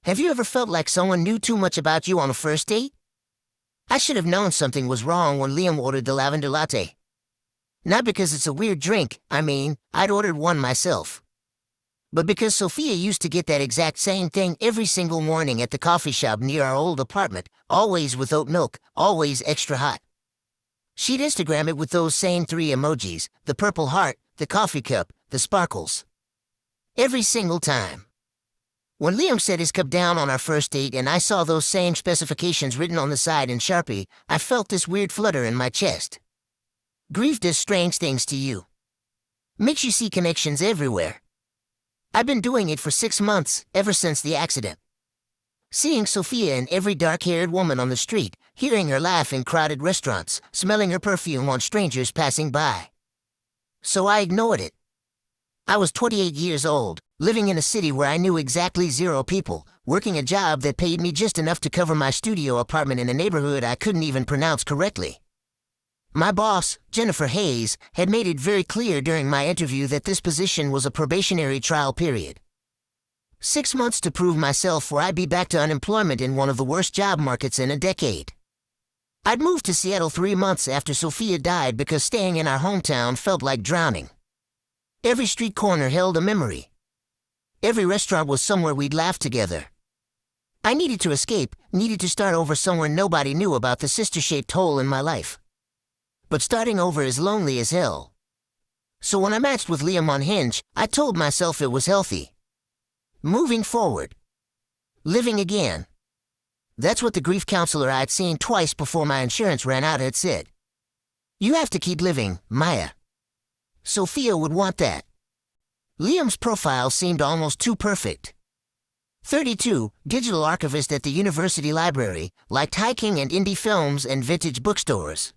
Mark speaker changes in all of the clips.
Speaker 1: Have you ever felt like someone knew too much about you on a first date? I should have known something was wrong when Liam ordered the lavender latte. Not because it's a weird drink, I'd ordered one myself. But because Sophia used to get that exact same thing every single morning at the coffee shop near our old apartment, always with oat milk, always extra hot. She'd Instagram it with those same 3 emojis, the purple heart, the coffee cup, the sparkles. Every single time. When Liam set his cup down on our first date and I saw those same specifications written on the side in Sharpie, I felt this weird flutter in my chest. Grief does strange things to you. Makes you see connections everywhere. I've been doing it for 6 months, ever since the accident. Seeing Sophia and every dark-haired woman on the street, hearing her laugh in crowded restaurants, smelling her perfume on strangers passing by. So I ignored it. I was 28 years old, living in a city where I knew exactly 0 people, working a job that paid me just enough to cover my studio apartment in a neighborhood I couldn't even pronounce correctly. My boss, Jennifer Hayes, had made it very clear during my interview that this position was a probationary trial period. 6 months to prove myself or I'd be back to unemployment in one of the worst job markets in a decade. I'd moved to Seattle 3 months after Sophia died because staying in our hometown felt like drowning. Every street corner held a memory. Every restaurant was somewhere we'd laugh together. I needed to escape, needed to start over somewhere nobody knew about the sister-shaped hole in my life. But starting over is lonely as hell. So when I matched with Liam on Hinge, I told myself it was healthy. Moving forward. Living again. That's what the grief counselor I'd seen twice before my insurance ran out had said. You have to keep living, Maya. Sophia would want that. Liam's profile seemed almost too perfect. 32, digital archivist at the university library, liked hiking and indie films and vintage bookstores.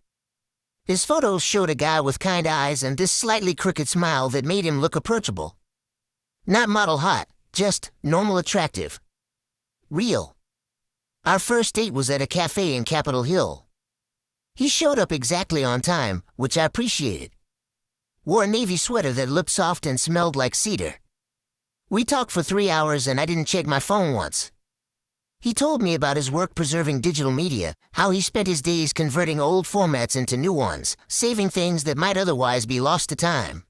Speaker 1: His photos showed a guy with kind eyes and this slightly crooked smile that made him look approachable. Not model hot, just normal attractive. Real. Our first date was at a cafe in Capitol Hill. He showed up exactly on time, which I appreciated. Wore a navy sweater that looked soft and smelled like cedar. We talked for 3 hours and I didn't check my phone once. He told me about his work preserving digital media, how he spent his days converting old formats into new ones, saving things that might otherwise be lost to time.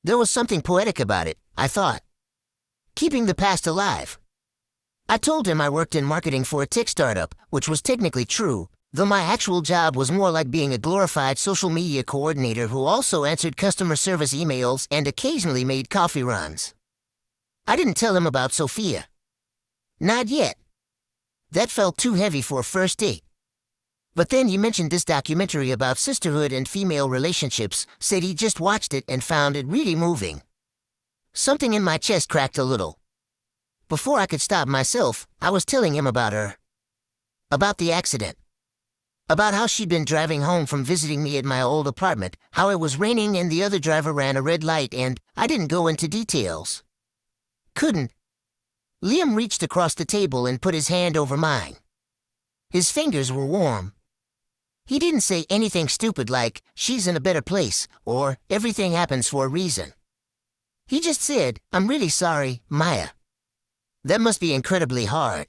Speaker 1: There was something poetic about it, I thought. Keeping the past alive. I told him I worked in marketing for a tech startup, which was technically true, though my actual job was more like being a glorified social media coordinator who also answered customer service emails and occasionally made coffee runs. I didn't tell him about Sophia. Not yet. That felt too heavy for a first date. But then he mentioned this documentary about sisterhood and female relationships, said he just watched it and found it really moving. Something in my chest cracked a little. Before I could stop myself, I was telling him about her. About the accident. About how she'd been driving home from visiting me at my old apartment, how it was raining and the other driver ran a red light and I didn't go into details. Couldn't. Liam reached across the table and put his hand over mine. His fingers were warm. He didn't say anything stupid like, she's in a better place, or everything happens for a reason. He just said, I'm really sorry, Maya. That must be incredibly hard.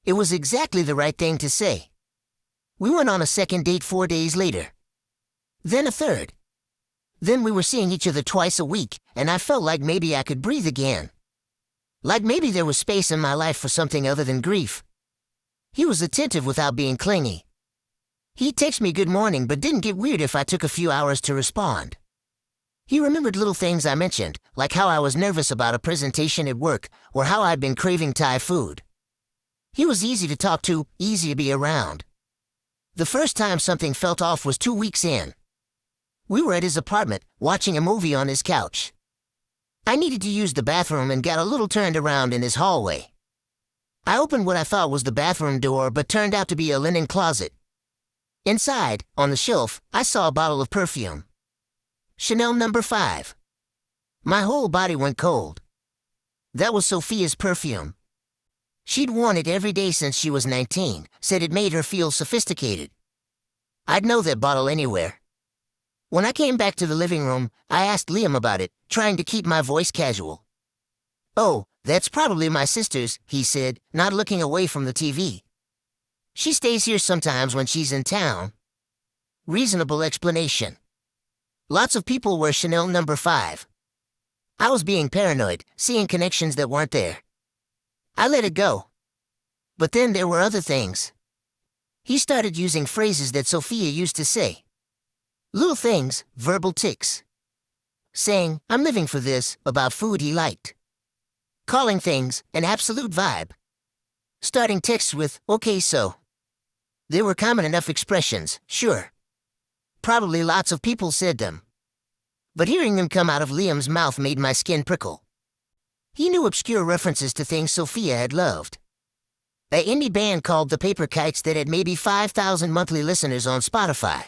Speaker 1: It was exactly the right thing to say. We went on a second date 4 days later. Then a third. Then we were seeing each other twice a week, and I felt like maybe I could breathe again. Like maybe there was space in my life for something other than grief. He was attentive without being clingy. He'd text me good morning but didn't get weird if I took a few hours to respond. He remembered little things I mentioned, like how I was nervous about a presentation at work, or how I'd been craving Thai food. He was easy to talk to, easy to be around. The first time something felt off was 2 weeks in. We were at his apartment, watching a movie on his couch. I needed to use the bathroom and got a little turned around in his hallway. I opened what I thought was the bathroom door but turned out to be a linen closet. Inside, on the shelf, I saw a bottle of perfume. Chanel No. 5. My whole body went cold. That was Sophia's perfume. She'd worn it every day since she was 19, said it made her feel sophisticated. I'd know that bottle anywhere. When I came back to the living room, I asked Liam about it, trying to keep my voice casual. Oh, That's probably my sister's, he said, not looking away from the TV. She stays here sometimes when she's in town. Reasonable explanation. Lots of people wear Chanel number 5. I was being paranoid, seeing connections that weren't there. I let it go. But then there were other things. He started using phrases that Sophia used to say. Little things, verbal tics. Saying, I'm living for this, about food he liked. Calling things an absolute vibe. Starting texts with, okay so. They were common enough expressions, sure. Probably lots of people said them. But hearing them come out of Liam's mouth made my skin prickle. He knew obscure references to things Sophia had loved. An indie band called the Paper Kites that had maybe 5,000 monthly listeners on Spotify.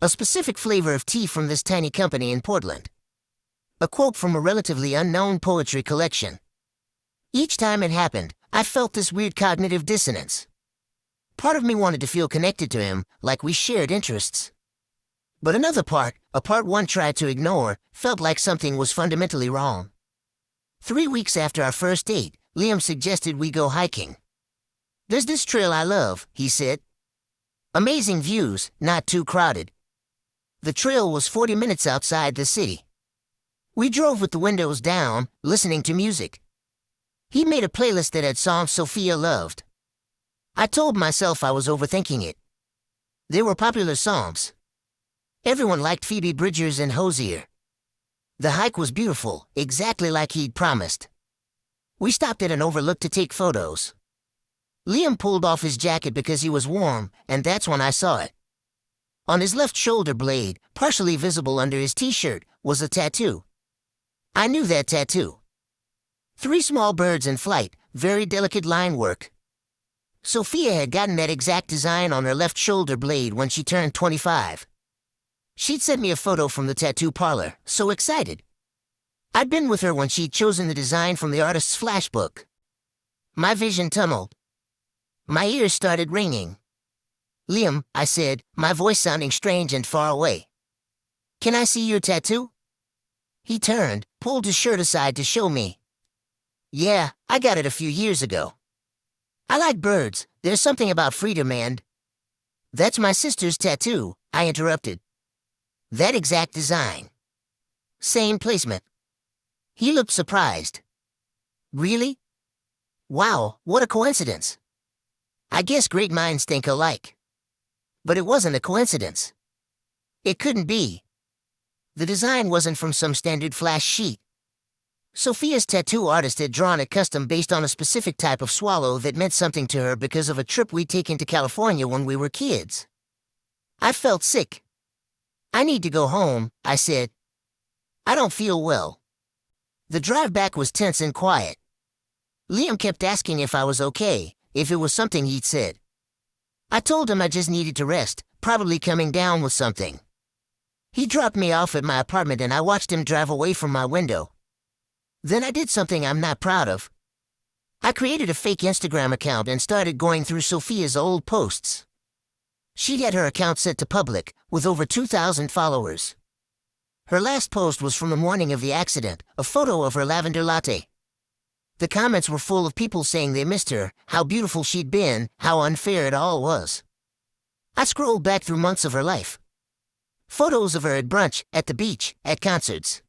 Speaker 1: A specific flavor of tea from this tiny company in Portland. A quote from a relatively unknown poetry collection. Each time it happened, I felt this weird cognitive dissonance. Part of me wanted to feel connected to him, like we shared interests. But another part, a part one tried to ignore, felt like something was fundamentally wrong. 3 weeks after our first date, Liam suggested we go hiking. There's this trail I love, he said. Amazing views, not too crowded. The trail was 40 minutes outside the city. We drove with the windows down, listening to music. He made a playlist that had songs Sophia loved. I told myself I was overthinking it. They were popular songs. Everyone liked Phoebe Bridgers and Hozier. The hike was beautiful, exactly like he'd promised. We stopped at an overlook to take photos. Liam pulled off his jacket because he was warm, and that's when I saw it. On his left shoulder blade, partially visible under his t-shirt, was a tattoo. I knew that tattoo. 3 small birds in flight, very delicate line work. Sophia had gotten that exact design on her left shoulder blade when she turned 25. She'd sent me a photo from the tattoo parlor, so excited. I'd been with her when she'd chosen the design from the artist's flashbook. My vision tunneled. My ears started ringing. Liam, I said, my voice sounding strange and far away. Can I see your tattoo? He turned, pulled his shirt aside to show me. Yeah, I got it a few years ago. I like birds. There's something about freedom and... That's my sister's tattoo, I interrupted. That exact design. Same placement. He looked surprised. Really? Wow, what a coincidence. I guess great minds think alike. But it wasn't a coincidence. It couldn't be. The design wasn't from some standard flash sheet. Sophia's tattoo artist had drawn it custom based on a specific type of swallow that meant something to her because of a trip we'd taken to California when we were kids. I felt sick. I need to go home, I said. I don't feel well. The drive back was tense and quiet. Liam kept asking if I was okay, if it was something he'd said. I told him I just needed to rest, probably coming down with something. He dropped me off at my apartment and I watched him drive away from my window. Then I did something I'm not proud of. I created a fake Instagram account and started going through Sophia's old posts. She had her account set to public, with over 2,000 followers. Her last post was from the morning of the accident, a photo of her lavender latte. The comments were full of people saying they missed her, how beautiful she'd been, how unfair it all was. I scrolled back through months of her life. Photos of her at brunch, at the beach, at concerts.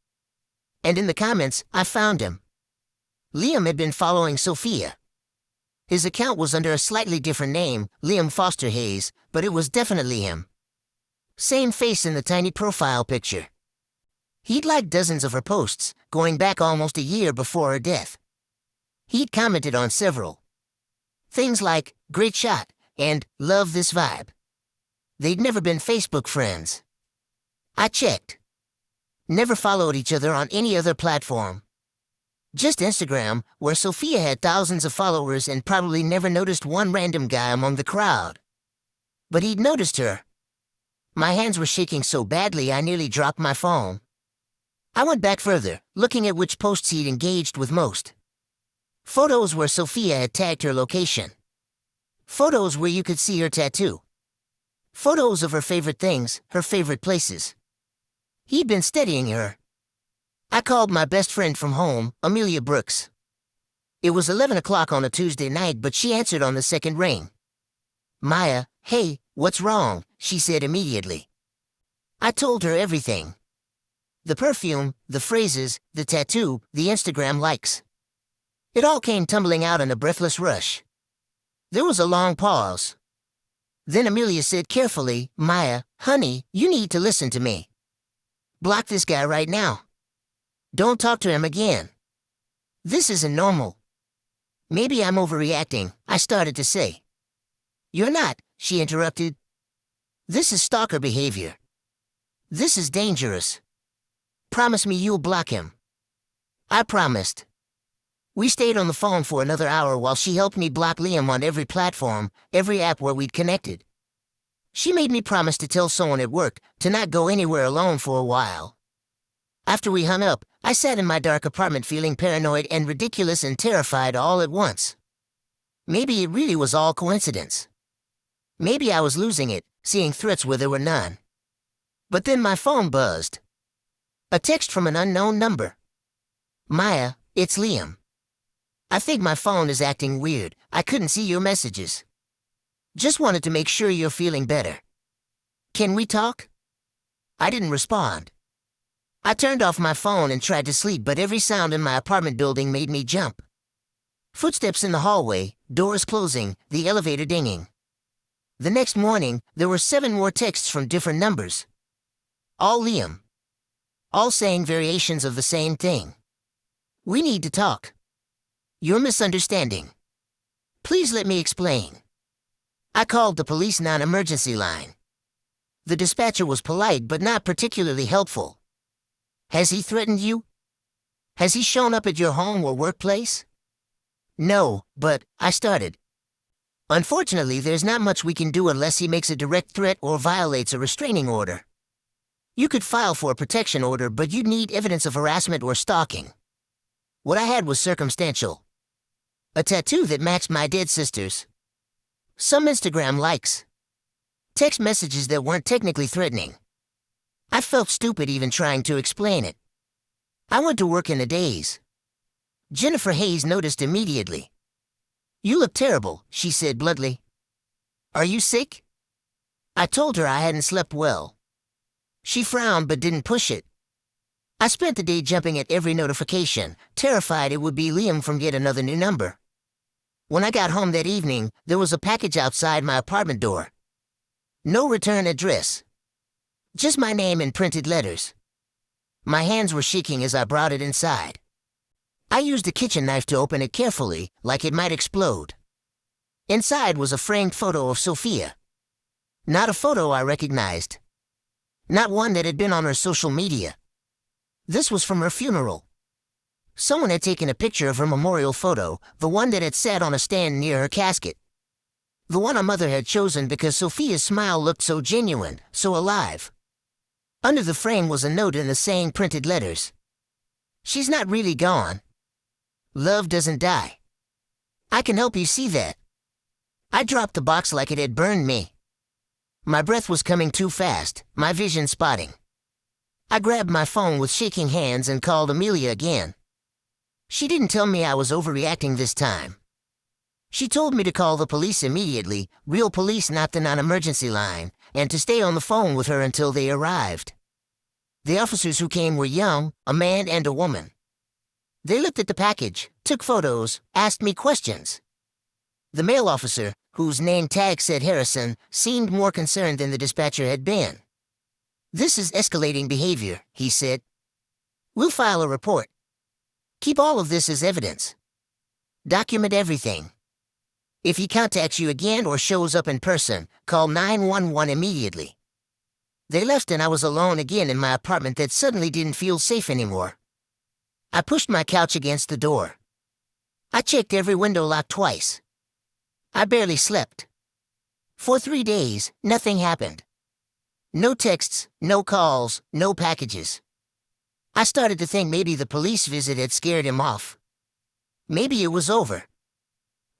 Speaker 1: And in the comments, I found him. Liam had been following Sophia. His account was under a slightly different name, Liam Foster Hayes, but it was definitely him. Same face in the tiny profile picture. He'd liked dozens of her posts, going back almost a year before her death. He'd commented on several. Things like, great shot, and love this vibe. They'd never been Facebook friends. I checked. Never followed each other on any other platform. Just Instagram, where Sophia had thousands of followers and probably never noticed one random guy among the crowd. But he'd noticed her. My hands were shaking so badly I nearly dropped my phone. I went back further, looking at which posts he'd engaged with most. Photos where Sophia had tagged her location. Photos where you could see her tattoo. Photos of her favorite things, her favorite places. He'd been studying her. I called my best friend from home, Amelia Brooks. It was 11 o'clock on a Tuesday night, but she answered on the second ring. "Maya, hey, what's wrong?" she said immediately. I told her everything. The perfume, the phrases, the tattoo, the Instagram likes. It all came tumbling out in a breathless rush. There was a long pause. Then Amelia said carefully, "Maya, honey, you need to listen to me. Block this guy right now. Don't talk to him again. This isn't normal." "Maybe I'm overreacting," I started to say. "You're not," she interrupted. "This is stalker behavior. This is dangerous. Promise me you'll block him." I promised. We stayed on the phone for another hour while she helped me block Liam on every platform, every app where we'd connected. She made me promise to tell someone at work, to not go anywhere alone for a while. After we hung up, I sat in my dark apartment feeling paranoid and ridiculous and terrified all at once. Maybe it really was all coincidence. Maybe I was losing it, seeing threats where there were none. But then my phone buzzed. A text from an unknown number. "Maya, it's Liam. I think my phone is acting weird. I couldn't see your messages. Just wanted to make sure you're feeling better. Can we talk?" I didn't respond. I turned off my phone and tried to sleep, but every sound in my apartment building made me jump. Footsteps in the hallway, doors closing, the elevator dinging. The next morning, there were 7 more texts from different numbers. All Liam. All saying variations of the same thing. "We need to talk. You're misunderstanding. Please let me explain." I called the police non-emergency line. The dispatcher was polite but not particularly helpful. "Has he threatened you? Has he shown up at your home or workplace?" "No, but," I started. "Unfortunately, there's not much we can do unless he makes a direct threat or violates a restraining order. You could file for a protection order, but you'd need evidence of harassment or stalking. What I had was circumstantial. A tattoo that matched my dead sister's. Some Instagram likes. Text messages that weren't technically threatening. I felt stupid even trying to explain it. I went to work in a daze. Jennifer Hayes noticed immediately. "You look terrible," she said bluntly. "Are you sick?" I told her I hadn't slept well. She frowned but didn't push it. I spent the day jumping at every notification, terrified it would be Liam from yet another new number. When I got home that evening, there was a package outside my apartment door. No return address. Just my name in printed letters. My hands were shaking as I brought it inside. I used a kitchen knife to open it carefully, like it might explode. Inside was a framed photo of Sophia. Not a photo I recognized. Not one that had been on her social media. This was from her funeral. Someone had taken a picture of her memorial photo, the one that had sat on a stand near her casket. The one her mother had chosen because Sophia's smile looked so genuine, so alive. Under the frame was a note in the same printed letters. "She's not really gone. Love doesn't die. I can help you see that." I dropped the box like it had burned me. My breath was coming too fast, my vision spotting. I grabbed my phone with shaking hands and called Amelia again. She didn't tell me I was overreacting this time. She told me to call the police immediately, real police, not the non-emergency line, and to stay on the phone with her until they arrived. The officers who came were young, a man and a woman. They looked at the package, took photos, asked me questions. The male officer, whose name tag said Harrison, seemed more concerned than the dispatcher had been. "This is escalating behavior," he said. "We'll file a report. Keep all of this as evidence. Document everything. If he contacts you again or shows up in person, call 911 immediately." They left and I was alone again in my apartment that suddenly didn't feel safe anymore. I pushed my couch against the door. I checked every window lock twice. I barely slept. For 3 days, nothing happened. No texts, no calls, no packages. I started to think maybe the police visit had scared him off. Maybe it was over.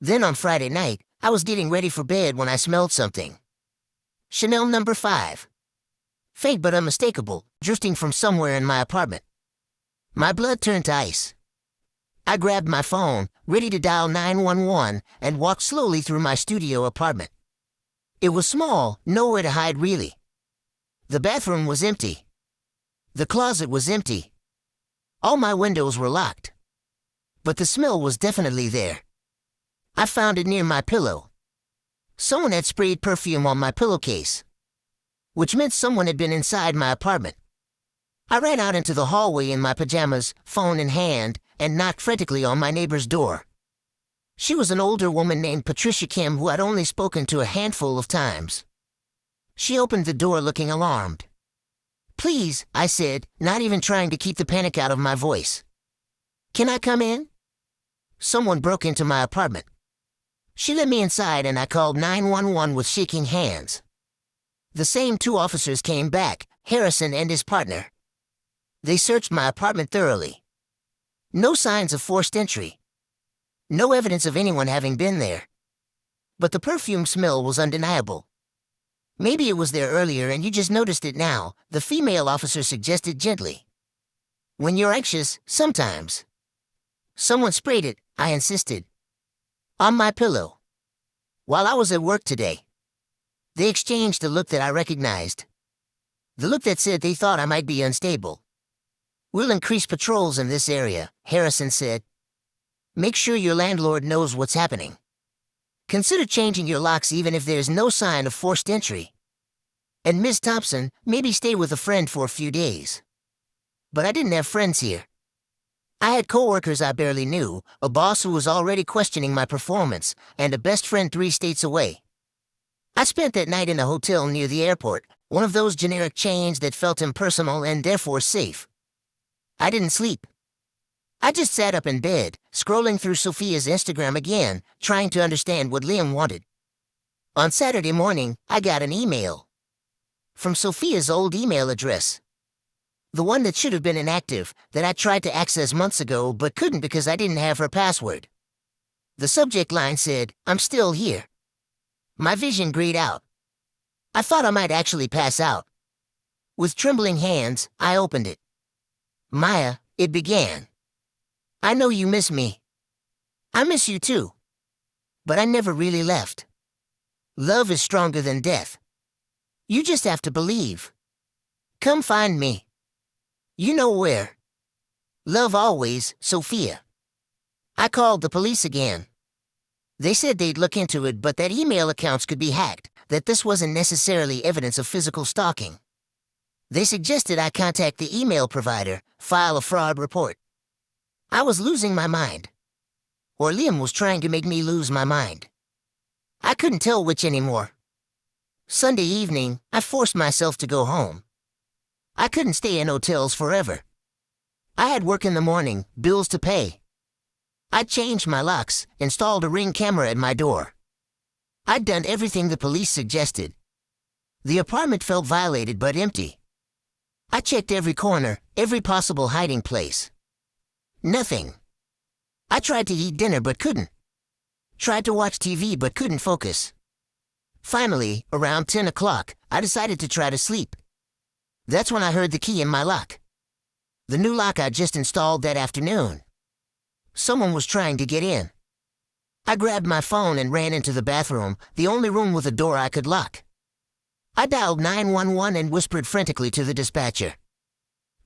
Speaker 1: Then on Friday night, I was getting ready for bed when I smelled something. Chanel number 5. Faint but unmistakable, drifting from somewhere in my apartment. My blood turned to ice. I grabbed my phone, ready to dial 911, and walked slowly through my studio apartment. It was small, nowhere to hide really. The bathroom was empty. The closet was empty. All my windows were locked. But the smell was definitely there. I found it near my pillow. Someone had sprayed perfume on my pillowcase, which meant someone had been inside my apartment. I ran out into the hallway in my pajamas, phone in hand, and knocked frantically on my neighbor's door. She was an older woman named Patricia Kim who I'd only spoken to a handful of times. She opened the door looking alarmed. "Please," I said, not even trying to keep the panic out of my voice. "Can I come in?" Someone broke into my apartment. She let me inside and I called 911 with shaking hands. The same two officers came back, Harrison and his partner. They searched my apartment thoroughly. No signs of forced entry. No evidence of anyone having been there. But the perfume smell was undeniable. "Maybe it was there earlier and you just noticed it now," the female officer suggested gently. "When you're anxious, sometimes." "Someone sprayed it," I insisted. "On my pillow. While I was at work today." They exchanged a look that I recognized. The look that said they thought I might be unstable. "We'll increase patrols in this area," Harrison said. "Make sure your landlord knows what's happening. Consider changing your locks even if there's no sign of forced entry. And Miss Thompson, maybe stay with a friend for a few days." But I didn't have friends here. I had coworkers I barely knew, a boss who was already questioning my performance, and a best friend 3 states away. I spent that night in a hotel near the airport, one of those generic chains that felt impersonal and therefore safe. I didn't sleep. I just sat up in bed, scrolling through Sophia's Instagram again, trying to understand what Liam wanted. On Saturday morning, I got an email. From Sophia's old email address. The one that should have been inactive, that I tried to access months ago but couldn't because I didn't have her password. The subject line said, "I'm still here." My vision grayed out. I thought I might actually pass out. With trembling hands, I opened it. "Maya," it began. "I know you miss me. I miss you too. But I never really left. Love is stronger than death. You just have to believe. Come find me. You know where. Love always, Sophia." I called the police again. They said they'd look into it, but that email accounts could be hacked, that this wasn't necessarily evidence of physical stalking. They suggested I contact the email provider, file a fraud report. I was losing my mind. Or Liam was trying to make me lose my mind. I couldn't tell which anymore. Sunday evening, I forced myself to go home. I couldn't stay in hotels forever. I had work in the morning, bills to pay. I'd changed my locks, installed a Ring camera at my door. I'd done everything the police suggested. The apartment felt violated but empty. I checked every corner, every possible hiding place. Nothing. I tried to eat dinner but couldn't. Tried to watch TV but couldn't focus. Finally, around 10 o'clock, I decided to try to sleep. That's when I heard the key in my lock. The new lock I just installed that afternoon. Someone was trying to get in. I grabbed my phone and ran into the bathroom, the only room with a door I could lock. I dialed 911 and whispered frantically to the dispatcher.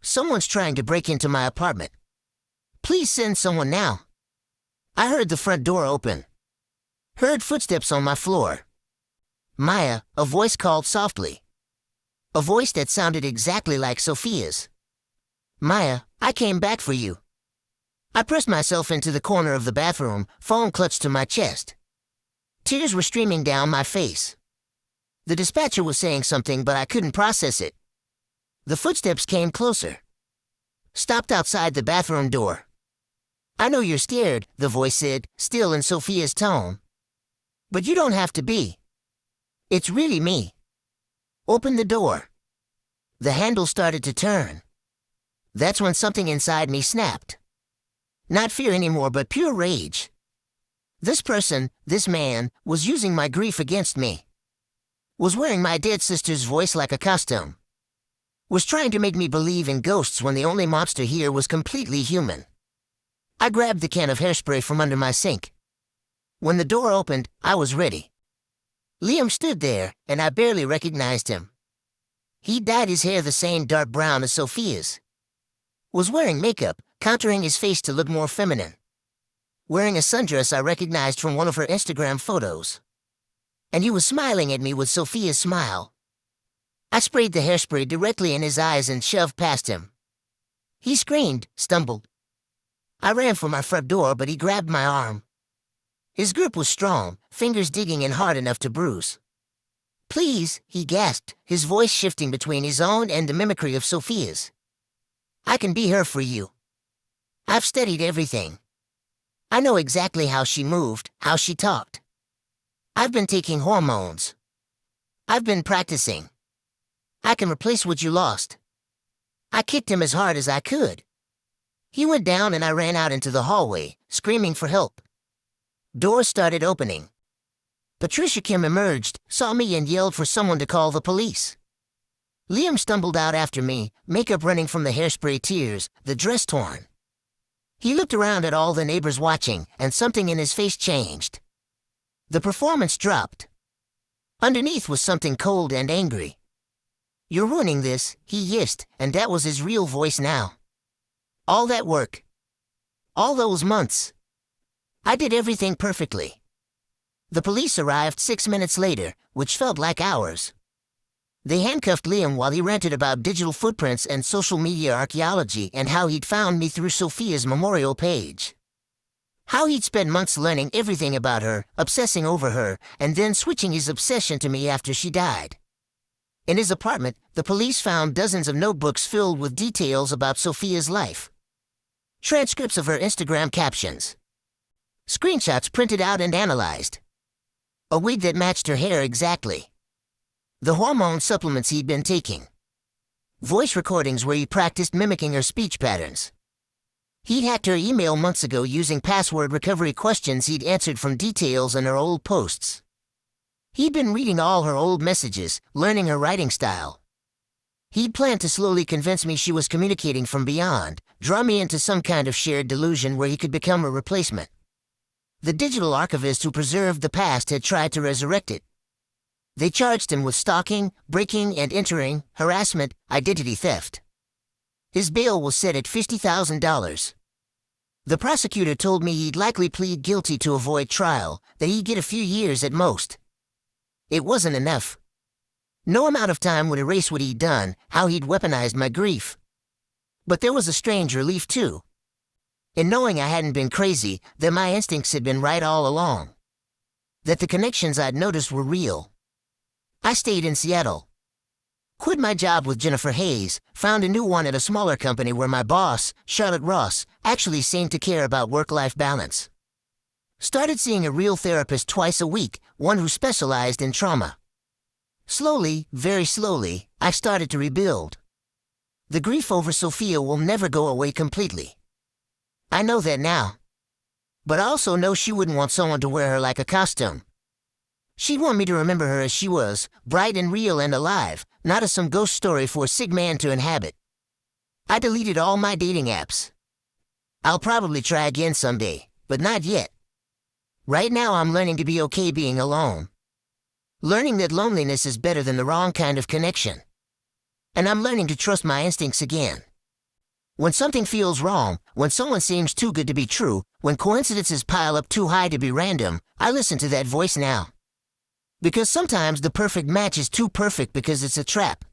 Speaker 1: "Someone's trying to break into my apartment. Please send someone now." I heard the front door open. Heard footsteps on my floor. "Maya," a voice called softly. A voice that sounded exactly like Sophia's. "Maya, I came back for you." I pressed myself into the corner of the bathroom, phone clutched to my chest. Tears were streaming down my face. The dispatcher was saying something, but I couldn't process it. The footsteps came closer. Stopped outside the bathroom door. "I know you're scared," the voice said, still in Sophia's tone. "But you don't have to be. It's really me. Open the door." The handle started to turn. That's when something inside me snapped. Not fear anymore, but pure rage. This person, this man, was using my grief against me. Was wearing my dead sister's voice like a costume. Was trying to make me believe in ghosts when the only monster here was completely human. I grabbed the can of hairspray from under my sink. When the door opened, I was ready. Liam stood there, and I barely recognized him. He dyed his hair the same dark brown as Sophia's. Was wearing makeup, contouring his face to look more feminine. Wearing a sundress I recognized from one of her Instagram photos. And he was smiling at me with Sophia's smile. I sprayed the hairspray directly in his eyes and shoved past him. He screamed, stumbled. I ran for my front door, but he grabbed my arm. His grip was strong, fingers digging in hard enough to bruise. "Please," he gasped, his voice shifting between his own and the mimicry of Sophia's. "I can be her for you. I've studied everything. I know exactly how she moved, how she talked. I've been taking hormones. I've been practicing. I can replace what you lost." I kicked him as hard as I could. He went down and I ran out into the hallway, screaming for help. Doors started opening. Patricia Kim emerged, saw me and yelled for someone to call the police. Liam stumbled out after me, makeup running from the hairspray tears, the dress torn. He looked around at all the neighbors watching, and something in his face changed. The performance dropped. Underneath was something cold and angry. "You're ruining this," he hissed, and that was his real voice now. "All that work. All those months. I did everything perfectly." The police arrived 6 minutes later, which felt like hours. They handcuffed Liam while he ranted about digital footprints and social media archaeology and how he'd found me through Sophia's memorial page. How he'd spent months learning everything about her, obsessing over her, and then switching his obsession to me after she died. In his apartment, the police found dozens of notebooks filled with details about Sophia's life. Transcripts of her Instagram captions. Screenshots printed out and analyzed. A wig that matched her hair exactly. The hormone supplements he'd been taking. Voice recordings where he practiced mimicking her speech patterns. He'd hacked her email months ago using password recovery questions he'd answered from details in her old posts. He'd been reading all her old messages, learning her writing style. He'd planned to slowly convince me she was communicating from beyond, draw me into some kind of shared delusion where he could become a replacement. The digital archivist who preserved the past had tried to resurrect it. They charged him with stalking, breaking and entering, harassment, identity theft. His bail was set at $50,000. The prosecutor told me he'd likely plead guilty to avoid trial, that he'd get a few years at most. It wasn't enough. No amount of time would erase what he'd done, how he'd weaponized my grief. But there was a strange relief, too. In knowing I hadn't been crazy, that my instincts had been right all along. That the connections I'd noticed were real. I stayed in Seattle. Quit my job with Jennifer Hayes, found a new one at a smaller company where my boss, Charlotte Ross, actually seemed to care about work-life balance. Started seeing a real therapist twice a week, one who specialized in trauma. Slowly, very slowly, I started to rebuild. The grief over Sophia will never go away completely. I know that now. But I also know she wouldn't want someone to wear her like a costume. She'd want me to remember her as she was, bright and real and alive, not as some ghost story for a sick man to inhabit. I deleted all my dating apps. I'll probably try again someday, but not yet. Right now I'm learning to be okay being alone. Learning that loneliness is better than the wrong kind of connection. And I'm learning to trust my instincts again. When something feels wrong, when someone seems too good to be true, when coincidences pile up too high to be random, I listen to that voice now. Because sometimes the perfect match is too perfect because it's a trap.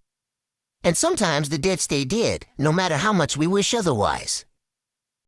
Speaker 1: And sometimes the dead stay dead, no matter how much we wish otherwise.